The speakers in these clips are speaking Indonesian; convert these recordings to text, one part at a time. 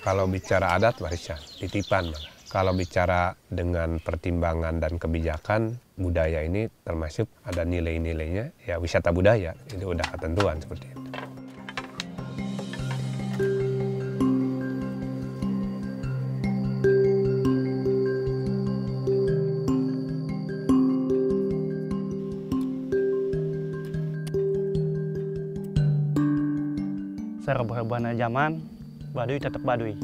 Kalau bicara adat warisan, titipan malah. Kalau bicara dengan pertimbangan dan kebijakan, budaya ini termasuk ada nilai-nilainya, ya wisata budaya, itu udah ketentuan seperti itu. Serba-serbana zaman, Baduy tetap Baduy.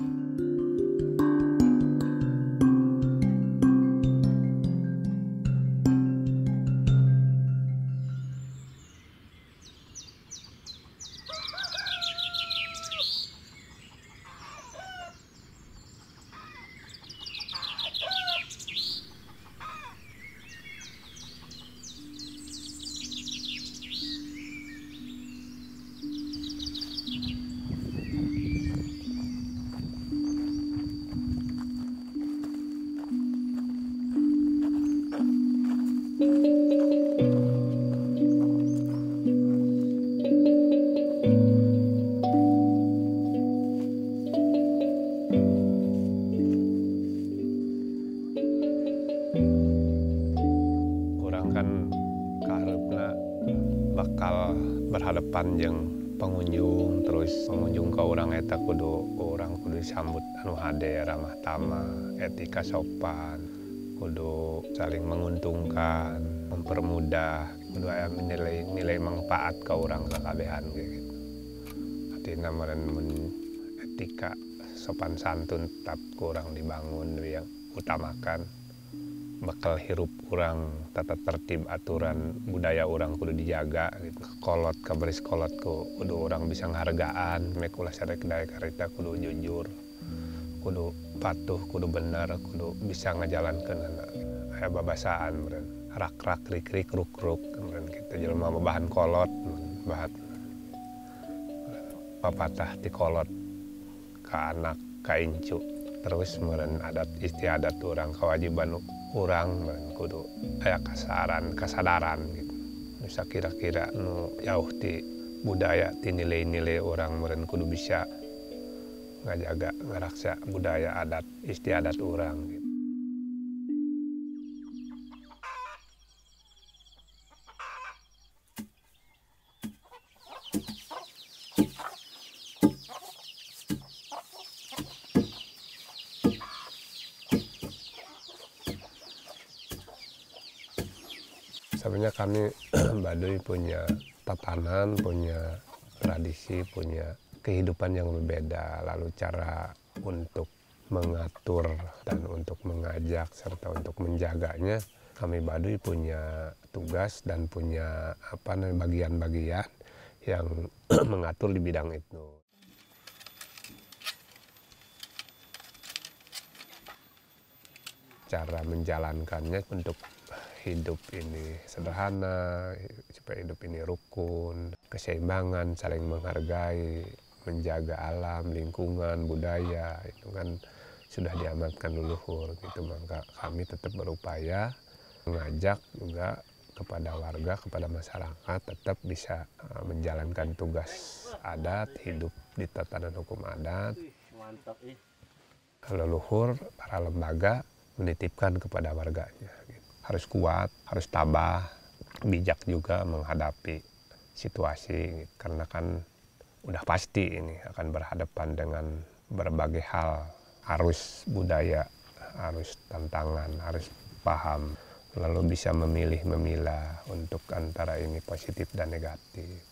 Bakal berhadapan yang pengunjung, terus pengunjung ke orang eta kudu disambut anu hade, ramah tamah, etika sopan, kudu saling menguntungkan, mempermudah, kudu aya nilai manfaat ke orang kakabehan gitu. Artinya meureun mun etika sopan santun tetap kurang dibangun yang utamakan. Bakal hirup orang, tata tertib aturan budaya orang kudu dijaga gitu. Kolot kabaris kolot kudu orang bisa nghargaan, mek ulah sadaya daya karita kudu jujur, kudu patuh, kudu benar, kudu bisa ngajalankeun aya babasaan meureun. Rak-rak rik-rik ruk-ruk meureun kitu jelema bahan kolot, bahat papatah ti kolot ka anak ka incu. Terus meureun adat istiadat orang, kewajiban orang kudu aya kasadaran gitu. Bisa kira-kira nu jauh ti budaya, ti nilai-nilai orang meureun kudu bisa ngajaga ngaraksa budaya adat istiadat orang gitu. Sebenarnya kami Baduy punya tatanan, punya tradisi, punya kehidupan yang berbeda. Lalu cara untuk mengatur dan untuk mengajak serta untuk menjaganya, kami Baduy punya tugas dan punya bagian-bagian yang mengatur di bidang itu. Cara menjalankannya untuk hidup ini sederhana, supaya hidup ini rukun, keseimbangan, saling menghargai, menjaga alam, lingkungan, budaya, itu kan sudah diamanatkan leluhur gitu. Maka kami tetap berupaya mengajak juga kepada warga, kepada masyarakat tetap bisa menjalankan tugas adat, hidup di tatanan hukum adat. Leluhur, para lembaga menitipkan kepada warganya. Harus kuat, harus tabah, bijak juga menghadapi situasi karena kan udah pasti ini akan berhadapan dengan berbagai hal, arus budaya, arus tantangan, harus paham, lalu bisa memilih memilah untuk antara ini positif dan negatif.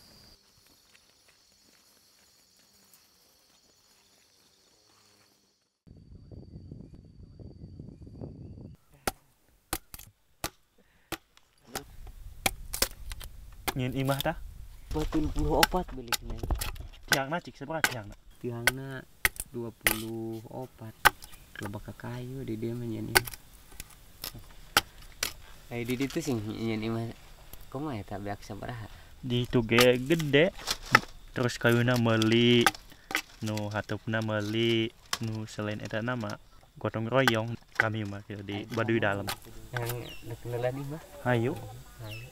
Nyin imah tah 24 beli kena. tiangna cik seberapa tiangna? Tiangna 24. Kelebak kayu di dia menyen ini. Ai di ditu sing nyen imah. Kumaha eta beak sabaraha? Di tuge gede. Terus kayuna meuli, nu hatupna meuli, nu selain eta nama gotong royong kami mah di Baduy dalam. Yang kenalan imah. Ayo. Ayo.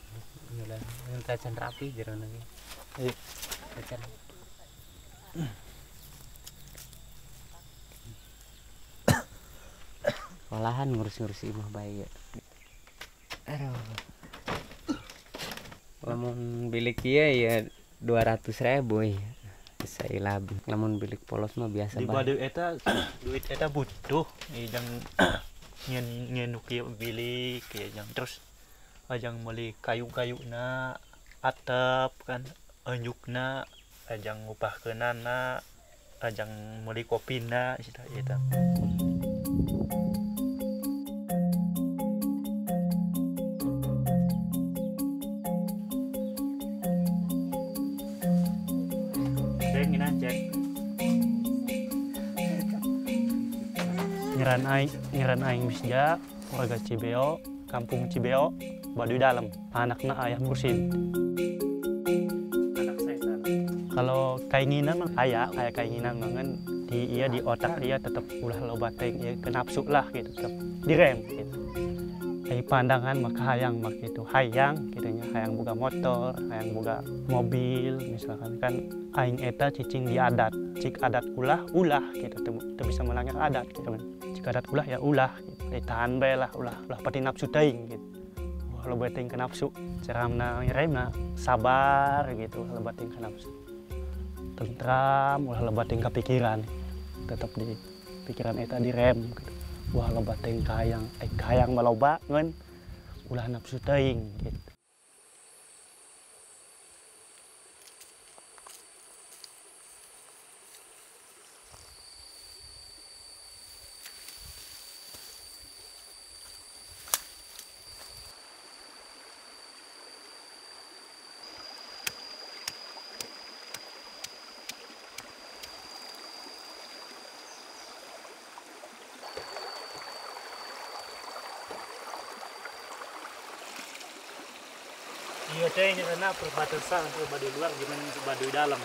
Nulan tacan rapi jerona ge. Ayo. Tacan. kewalahan ngurus imah bayi ya. Aduh. Lamun bilik ieu ya 200.000 ya. Bisa labu. Lamun bilik polos mah biasa Di Baduy eta duit eta butuh yang nyenuk ieu bilik ya yang terus ajang meuli kayu-kayuna atap kan anjukna ajang ngupahkeunana ajang meuli kopina eta. Ngeran aing misja warga Cibeo, kampung Cibeo, Baduy Dalam. Anakna Ayah Mursid. Anak saya sana. Kalau keinginan mah kayak keinginan banget di otak dia tetap ulah loba teng ya kenapsu lah gitu tetap direm gitu. Ai pandangan mah hayang mah gitu. Hayang gitu nya, hayang boga motor, hayang boga mobil misalkan kan aing eta cicing di adat. Cik adat ulah gitu teu bisa melanggar adat gitu kan. Cik adat ulah ya ulah gitu. Tahan bae lah ulah pati nafsu teuing gitu. Wah loba teuing ke nafsu. Caramna ngeremna sabar gitu loba teuing ke nafsu. Tentram ulah loba teuing kapikiran. Tetap di pikiran eta direm gitu. Wah loba teuing kahayang maloba ngeun ulah nafsu teuing gitu. Iya teh ini karena perbatasan antara Baduy luar dengan Baduy dalam.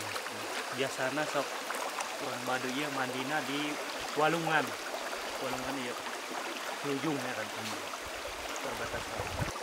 Biasanya sok orang Baduy ya mandina di Walungan. Walungan ya ujung ya kan perbatasan.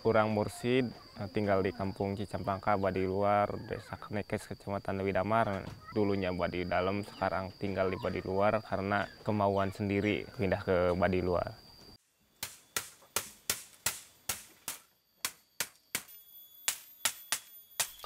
Urang Mursid tinggal di kampung Cicampangka, Baduy luar, Desa Kenekes, Kecamatan Leuwi Damar. Dulunya Baduy dalam, sekarang tinggal di Baduy luar karena kemauan sendiri pindah ke Baduy luar.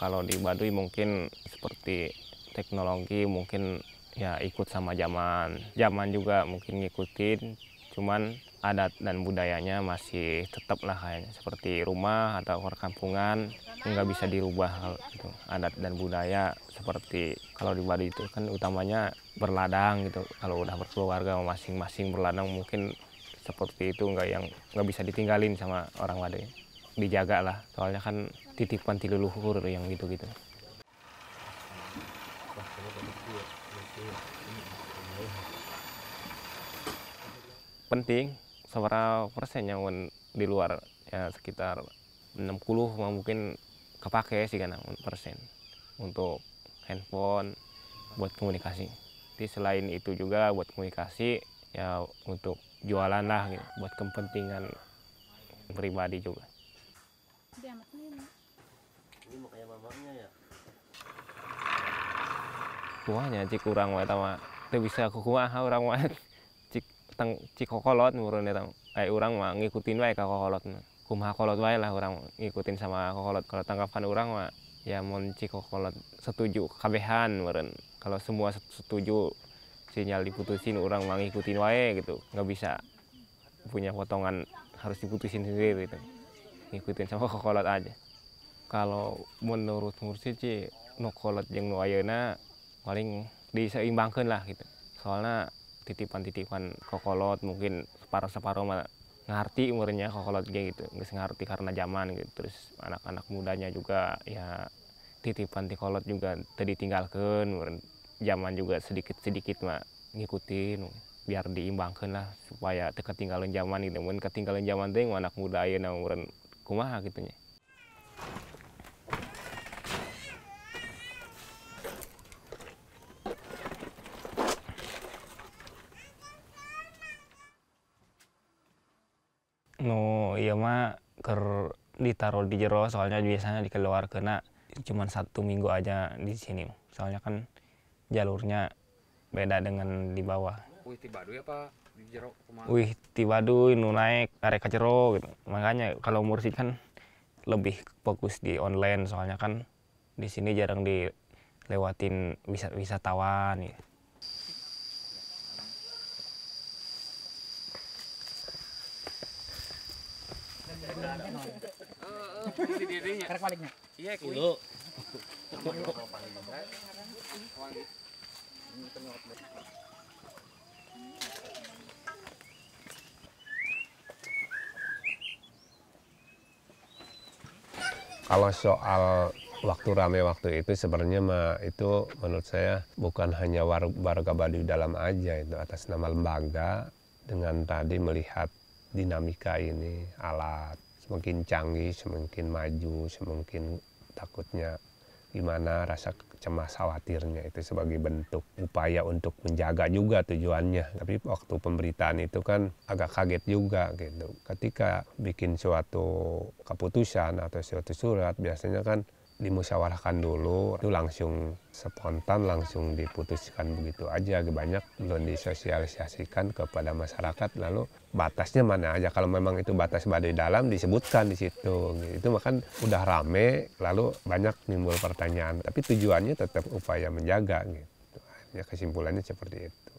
Kalau di Baduy mungkin seperti teknologi mungkin ya ikut sama zaman juga mungkin ngikutin, cuman adat dan budayanya masih tetap lah kayaknya seperti rumah atau perkampungan nggak bisa dirubah gitu. Adat dan budaya seperti kalau di Baduy itu kan utamanya berladang gitu. Kalau udah berkeluarga masing-masing berladang mungkin seperti itu nggak bisa ditinggalin sama orang Baduy. Dijaga lah soalnya kan titipan ti leluhur yang gitu-gitu. Penting seberapa persen yang di luar ya sekitar 60 mungkin kepake sih kan persen untuk handphone buat komunikasi. Jadi selain itu juga buat komunikasi ya untuk jualan lah gitu, buat kepentingan pribadi juga. Ini mau kayak mamanya ya. Kuahnya cik urang mah eta mah teu bisa kumaha urang mah cik kokolot meureun eta urang mah ngikutin wae ka kokolot mah. Kumaha kolot wae lah urang ngikutin sama kokolot. Kalau tanggapan urang mah ya mun cik kokolot setuju kabehan meureun. Kalau semua setuju sinyal diputusin orang mau ngikutin wae gitu, nggak bisa punya potongan harus diputusin sendiri gitu, ngikutin sama kokolot aja. Kalau menurut Mursid sih nu kolot jeung nu ayeuna paling diseimbangkeun lah gitu, soalnya titipan-titipan kokolot mungkin separuh-separuh mah ngerti umurnya kokolot ge gitu, geus ngerti karena zaman gitu. Terus anak-anak mudanya juga ya titipan ti kolot juga teu ditinggalkeun, zaman juga sedikit-sedikit mah ngikutin biar diimbangkeun lah supaya teu ketinggalan zaman gitu. Mun ketinggalan zaman teh anak muda ayeuna umurna kumaha gitu nya. No iya mah keur ditaruh di jero, soalnya biasanya dikeluarkeunna cuman 1 minggu aja di sini. Soalnya kan jalurnya beda dengan di bawah. Wih ti Baduy apa di jero kumaha? Wih ti Baduy nu naik arek ka jero gitu. Makanya kalau Mursid kan lebih fokus di online, soalnya kan di sini jarang dilewatin wisatawan gitu. Karek baliknya. Iya kuy. Kalau soal waktu rame waktu itu sebenarnya mah itu menurut saya bukan hanya warga Baduy Dalam aja, itu atas nama lembaga dengan tadi melihat dinamika ini, alat semakin canggih, semakin maju, semakin takutnya gimana, rasa cemas khawatirnya itu sebagai bentuk upaya untuk menjaga juga tujuannya. Tapi waktu pemberitaan itu kan agak kaget juga gitu. Ketika bikin suatu keputusan atau suatu surat biasanya kan dimusyawarahkan dulu, itu langsung spontan, langsung diputuskan begitu aja. Banyak belum disosialisasikan kepada masyarakat, lalu batasnya mana aja. Kalau memang itu batas Baduy Dalam disebutkan di situ, itu makan udah rame, lalu banyak timbul pertanyaan. Tapi tujuannya tetap upaya menjaga gitu. Ya kesimpulannya seperti itu.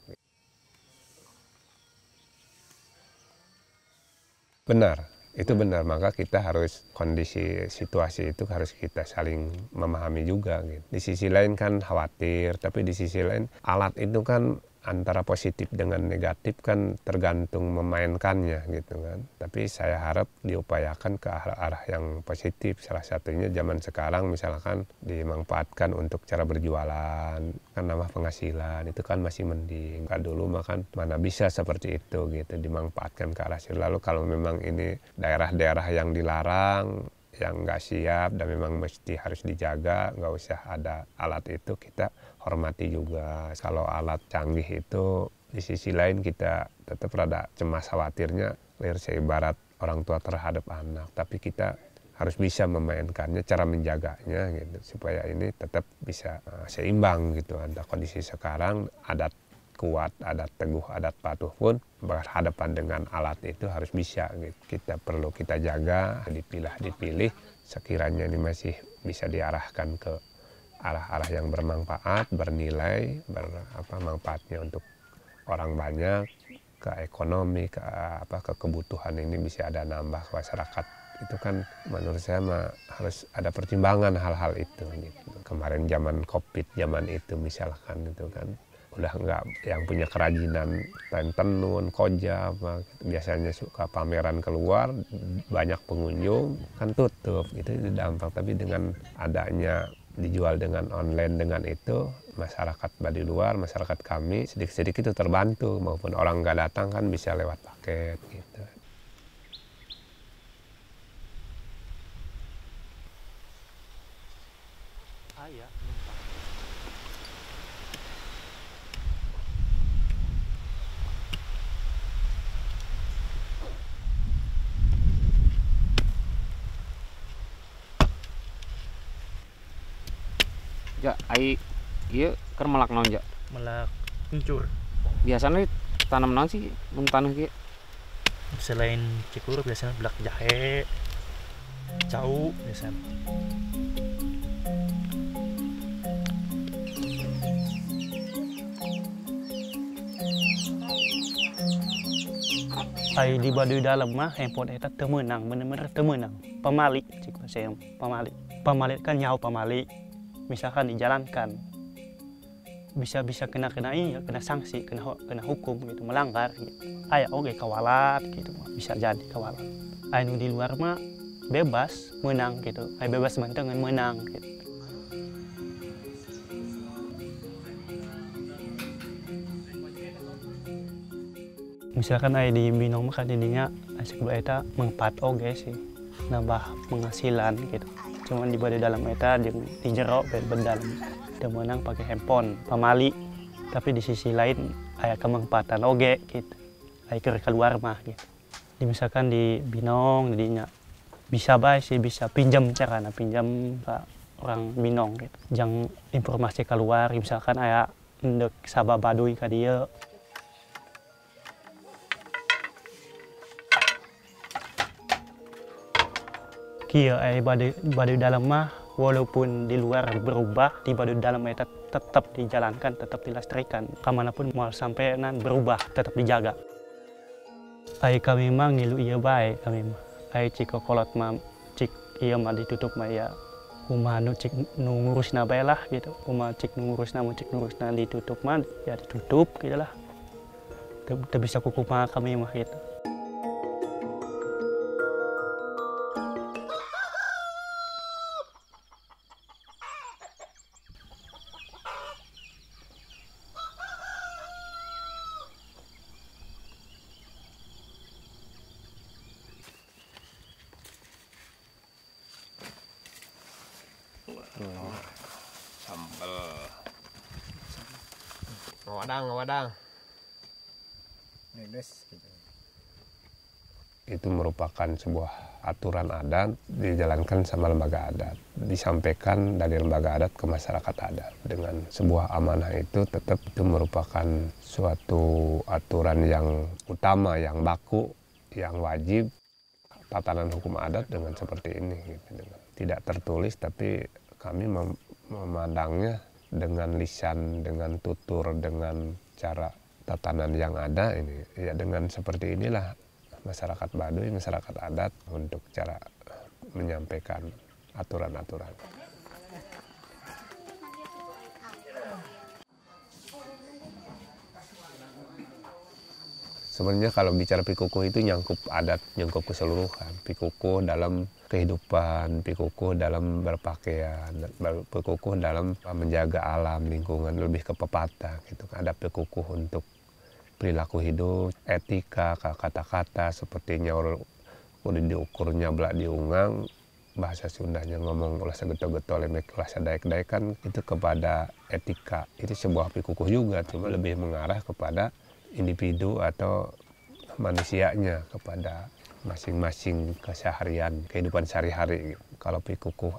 Benar. Itu benar, maka kita harus kondisi situasi itu harus kita saling memahami juga gitu. Di sisi lain kan khawatir, tapi di sisi lain alat itu kan antara positif dengan negatif kan tergantung memainkannya gitu kan. Tapi saya harap diupayakan ke arah yang positif. Salah satunya zaman sekarang misalkan dimanfaatkan untuk cara berjualan, kan nambah penghasilan, itu kan masih mending. Kan dulu makan mana bisa seperti itu gitu, dimanfaatkan ke arah situ. Lalu kalau memang ini daerah-daerah yang dilarang, yang nggak siap dan memang mesti harus dijaga, nggak usah ada alat itu, kita hormati juga. Kalau alat canggih itu di sisi lain kita tetap rada cemas khawatirnya, seibarat orang tua terhadap anak, tapi kita harus bisa memainkannya, cara menjaganya gitu supaya ini tetap bisa seimbang gitu. Ada kondisi sekarang adat kuat, adat teguh, adat patuh pun berhadapan dengan alat itu harus bisa gitu. Kita perlu kita jaga, dipilih sekiranya ini masih bisa diarahkan ke arah-arah yang bermanfaat, bernilai, manfaatnya untuk orang banyak, ke ekonomi, ke kebutuhan ini bisa ada nambah masyarakat. Itu kan menurut saya harus ada pertimbangan hal-hal itu gitu. Kemarin zaman Covid, zaman itu misalkan itu kan udah nggak yang punya kerajinan tenun, koja, biasanya suka pameran keluar, banyak pengunjung, kan tutup, itu dampak. Tapi dengan adanya dijual dengan online dengan itu, masyarakat Baduy luar, masyarakat kami sedikit-sedikit itu terbantu, maupun orang nggak datang kan bisa lewat paket gitu. Ja, ai ieu keur melak naon ja? Melak kuncur. Biasanya tanam naon sih mun taneuh kieu? Selain cikur biasanya belak jahe, cau biasanya. Ai di Baduy Dalam mah handphone eta teu meunang, bener-bener teu meunang. Pamali cik saya pamali. Pamali kan nyaho pamali. Misalkan dijalankan bisa kena sanksi, kena hukum gitu, melanggar gitu. Aya oge kawalat gitu, bisa jadi kawalat. Anu di luar mah bebas menang gitu, bebas mentengan menang gitu. Misalkan di Binong mah kan didinya sekolah eta mengpat oge sih, nambah penghasilan gitu. Cuman di Baduy Dalam eta di jero dalam dia menang pakai handphone pamali, tapi di sisi lain aya kemanfaatan oge gitu, aya keluar mah gitu. Misalkan di Binong didinya bisa bae sih, bisa pinjam carana pinjam ke orang Binong gitu. Jang informasi keluar misalkan aya endek sabab Baduy ka dieu. Kieu Baduy Dalam mah walaupun di luar berubah, di Baduy Dalam itu tetap dijalankan, tetap dilestarikan. Kemanapun mau sampai berubah, tetap dijaga. Kami mah ngilu iya baik kami mah. Cik kolot mah cik iya mah ditutup mah ya. Umah nu cik nu ngurusna bae lah gitu. Umah cik nu ngurusna ditutup mah ya ditutup gitu lah. Teu bisa kukumaha kami mah gitu. Sambal ngawadang itu merupakan sebuah aturan adat dijalankan sama lembaga adat, disampaikan dari lembaga adat ke masyarakat adat dengan sebuah amanah. Itu tetap itu merupakan suatu aturan yang utama, yang baku, yang wajib. Tatanan hukum adat dengan seperti ini gitu, dengan tidak tertulis tapi kami memandangnya dengan lisan, dengan tutur, dengan cara tatanan yang ada ini. Ya dengan seperti inilah masyarakat Baduy, masyarakat adat untuk cara menyampaikan aturan-aturan. Sebenarnya kalau bicara pikukuh itu nyangkup adat, nyangkup keseluruhan. Pikukuh dalam kehidupan, pikukuh dalam berpakaian, pikukuh dalam menjaga alam, lingkungan, lebih ke pepatah gitu. Ada pikukuh untuk perilaku hidup, etika, kata-kata seperti nyaur udah diukurnya belak diungang, bahasa Sundanya ngomong ulah segeto-geto lemek ulah sadaek-daek kan itu kepada etika. Itu sebuah pikukuh juga, cuma lebih mengarah kepada individu atau manusianya, kepada masing-masing keseharian kehidupan sehari-hari. Kalau pikukuh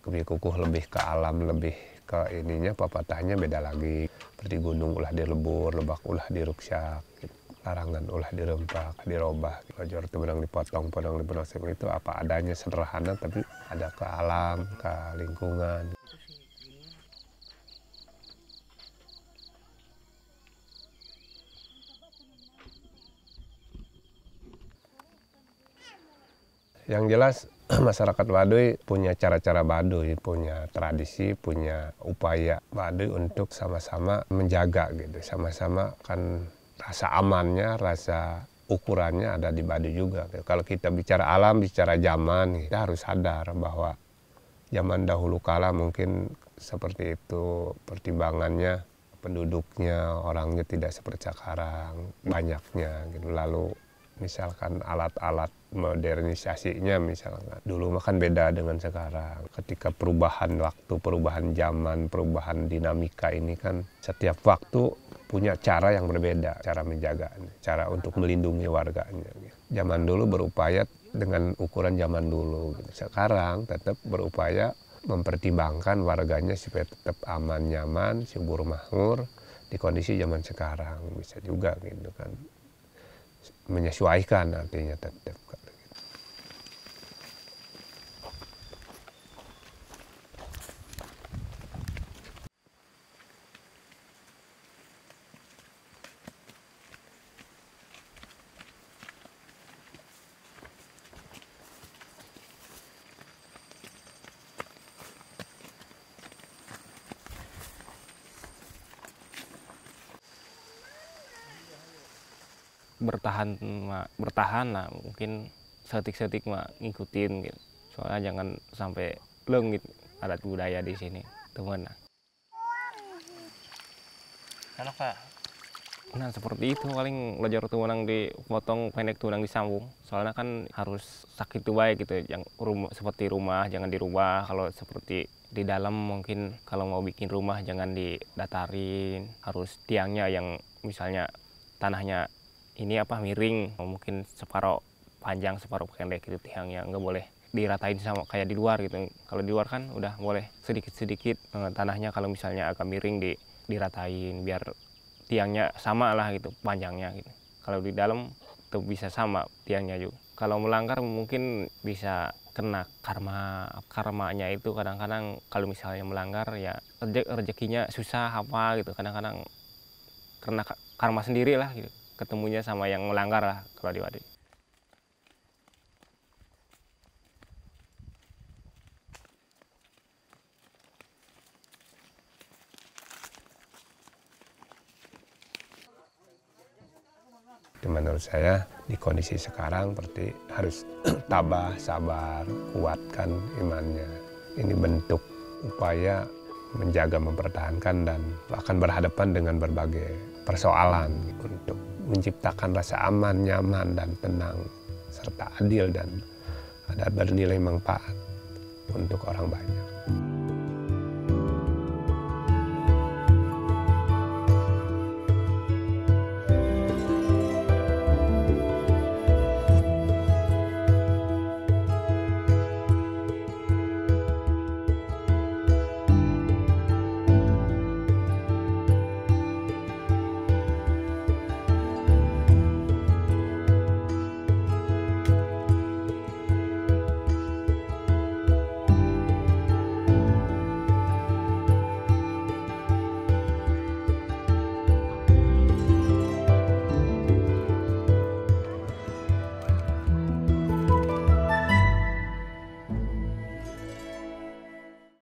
pikukuh lebih ke alam, lebih ke ininya, pepatahnya beda lagi. Seperti gunung ulah dilebur, lebak ulah diruksak, larangan ulah dirempak, dirobah, lojor temenang dipotong, podang dipenosem, itu apa adanya, sederhana tapi ada ke alam, ke lingkungan. Yang jelas masyarakat Baduy punya cara-cara Baduy, punya tradisi, punya upaya Baduy untuk sama-sama menjaga gitu. Sama-sama kan rasa amannya, rasa ukurannya ada di Baduy juga. Kalau kita bicara alam, bicara zaman, kita harus sadar bahwa zaman dahulu kala mungkin seperti itu pertimbangannya, penduduknya, orangnya tidak seperti sekarang, banyaknya gitu. Lalu misalkan alat-alat modernisasinya misalkan. Dulu mah kan beda dengan sekarang. Ketika perubahan waktu, perubahan zaman, perubahan dinamika ini kan setiap waktu punya cara yang berbeda, cara menjaga, cara untuk melindungi warganya. Zaman dulu berupaya dengan ukuran zaman dulu. Sekarang tetap berupaya mempertimbangkan warganya supaya tetap aman, nyaman, subur, makmur di kondisi zaman sekarang. Bisa juga gitu kan. Menyesuaikan artinya tetap. bertahan lah, mungkin setik-setik mah ngikutin gitu. Soalnya jangan sampai leung gitu adat budaya di sini, teman. Kenapa? Nah seperti itu paling belajar tuh menang dipotong pendek tuh menang disambung. Soalnya kan harus sakit tuh baik gitu, yang seperti rumah jangan dirubah. Kalau seperti di dalam mungkin kalau mau bikin rumah jangan didatarin, harus tiangnya yang misalnya tanahnya ini miring, mungkin separuh panjang separuh pendek itu tiangnya, nggak boleh diratain sama kayak di luar gitu. Kalau di luar kan udah boleh sedikit-sedikit tanahnya kalau misalnya agak miring diratain biar tiangnya sama lah gitu panjangnya gitu. Kalau di dalam tuh bisa sama tiangnya juga. Kalau melanggar mungkin bisa kena karmanya itu kadang-kadang kalau misalnya melanggar ya rezekinya susah gitu, kadang-kadang kena karma sendiri lah gitu, ketemunya sama yang melanggar lah kalau di Baduy. Menurut saya di kondisi sekarang berarti harus tabah, sabar, kuatkan imannya. Ini bentuk upaya menjaga, mempertahankan dan akan berhadapan dengan berbagai persoalan untuk menciptakan rasa aman, nyaman, dan tenang, serta adil dan ada bernilai manfaat untuk orang banyak.